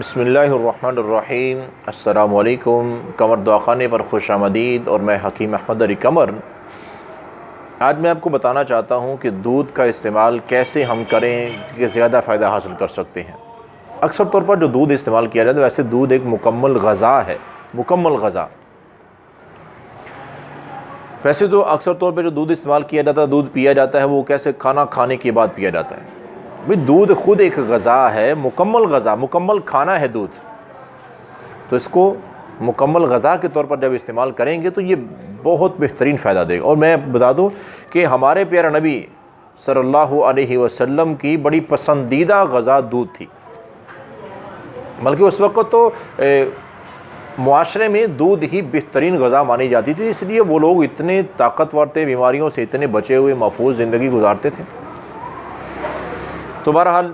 بسم اللہ الرحمن الرحیم۔ السلام علیکم۔ قمر دعاخانے پر خوش آمدید، اور میں حکیم احمد علی قمر۔ آج میں آپ کو بتانا چاہتا ہوں کہ دودھ کا استعمال کیسے ہم کریں کہ زیادہ فائدہ حاصل کر سکتے ہیں۔ اکثر طور پر جو دودھ استعمال کیا جاتا ہے، ویسے دودھ ایک مکمل غذا ہے، مکمل غذا۔ ویسے تو اکثر طور پہ جو دودھ استعمال کیا جاتا ہے، دودھ پیا جاتا ہے، وہ کیسے کھانا کھانے کے بعد پیا جاتا ہے۔ بھئی دودھ خود ایک غذا ہے، مکمل غذا، مکمل کھانا ہے دودھ۔ تو اس کو مکمل غذا کے طور پر جب استعمال کریں گے تو یہ بہت بہترین فائدہ دے گا۔ اور میں بتا دوں کہ ہمارے پیارے نبی صلی اللہ علیہ وسلم کی بڑی پسندیدہ غذا دودھ تھی، بلکہ اس وقت تو معاشرے میں دودھ ہی بہترین غذا مانی جاتی تھی، اس لیے وہ لوگ اتنے طاقتور تھے، بیماریوں سے اتنے بچے ہوئے محفوظ زندگی گزارتے تھے۔ تو بہرحال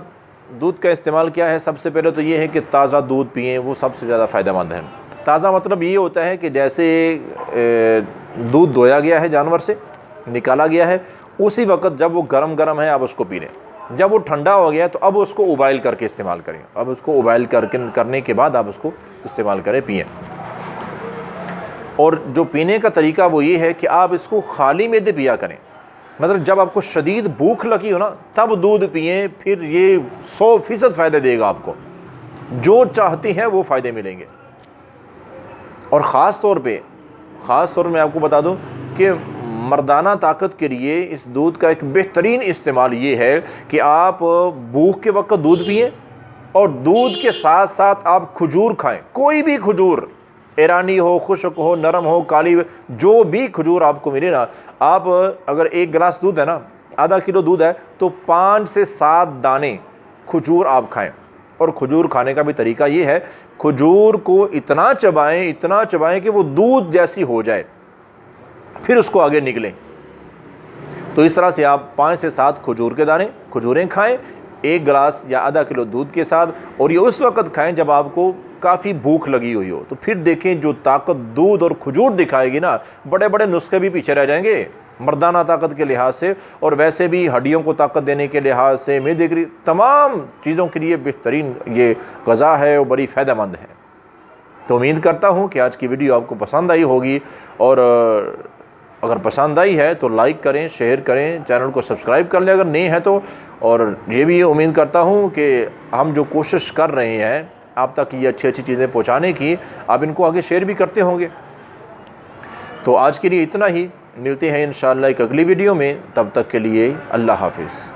دودھ کا استعمال کیا ہے؟ سب سے پہلے تو یہ ہے کہ تازہ دودھ پئیں، وہ سب سے زیادہ فائدہ مند ہے۔ تازہ مطلب یہ ہوتا ہے کہ جیسے دودھ دویا گیا ہے، جانور سے نکالا گیا ہے، اسی وقت جب وہ گرم گرم ہے آپ اس کو پی لیں۔ جب وہ ٹھنڈا ہو گیا ہے تو اب اس کو ابائل کر کے استعمال کریں، اب اس کو ابائل کرنے کے بعد آپ اس کو استعمال کریں، پئیں۔ اور جو پینے کا طریقہ وہ یہ ہے کہ آپ اس کو خالی معدے پیا کریں، مطلب جب آپ کو شدید بھوک لگی ہو نا تب دودھ پئیں، پھر یہ 100% فائدے دے گا آپ کو، جو چاہتی ہیں وہ فائدے ملیں گے۔ اور خاص طور میں آپ کو بتا دوں کہ مردانہ طاقت کے لیے اس دودھ کا ایک بہترین استعمال یہ ہے کہ آپ بھوک کے وقت دودھ پئیں، اور دودھ کے ساتھ ساتھ آپ کھجور کھائیں، کوئی بھی کھجور، ایرانی ہو، خشک ہو، نرم ہو، کالی، جو بھی کھجور آپ کو ملے نا، آپ اگر 1 گلاس دودھ ہے نا، آدھا کلو دودھ ہے تو 5 سے 7 دانے کھجور آپ کھائیں۔ اور کھجور کھانے کا بھی طریقہ یہ ہے، کھجور کو اتنا چبائیں کہ وہ دودھ جیسی ہو جائے، پھر اس کو آگے نگلیں۔ تو اس طرح سے آپ 5 سے 7 کھجور کے دانے، کھجوریں کھائیں 1 گلاس یا آدھا کلو دودھ کے ساتھ، اور یہ اس وقت کھائیں جب آپ کو کافی بھوک لگی ہوئی ہو۔ تو پھر دیکھیں جو طاقت دودھ اور کھجور دکھائے گی نا، بڑے بڑے نسخے بھی پیچھے رہ جائیں گے مردانہ طاقت کے لحاظ سے، اور ویسے بھی ہڈیوں کو طاقت دینے کے لحاظ سے، معدے کی تمام چیزوں کے لیے بہترین یہ غذا ہے اور بڑی فائدہ مند ہے۔ تو امید کرتا ہوں کہ آج کی ویڈیو آپ کو پسند آئی ہوگی، اور اگر پسند آئی ہے تو لائک کریں، شیئر کریں، چینل کو سبسکرائب کر لیں اگر نئے ہیں تو۔ اور یہ بھی امید کرتا ہوں کہ ہم جو کوشش کر رہے ہیں آپ تک یہ اچھی چیزیں پہنچانے کی، آپ ان کو آگے شیئر بھی کرتے ہوں گے۔ تو آج کے لیے اتنا ہی، ملتے ہیں انشاءاللہ ایک اگلی ویڈیو میں، تب تک کے لیے اللہ حافظ۔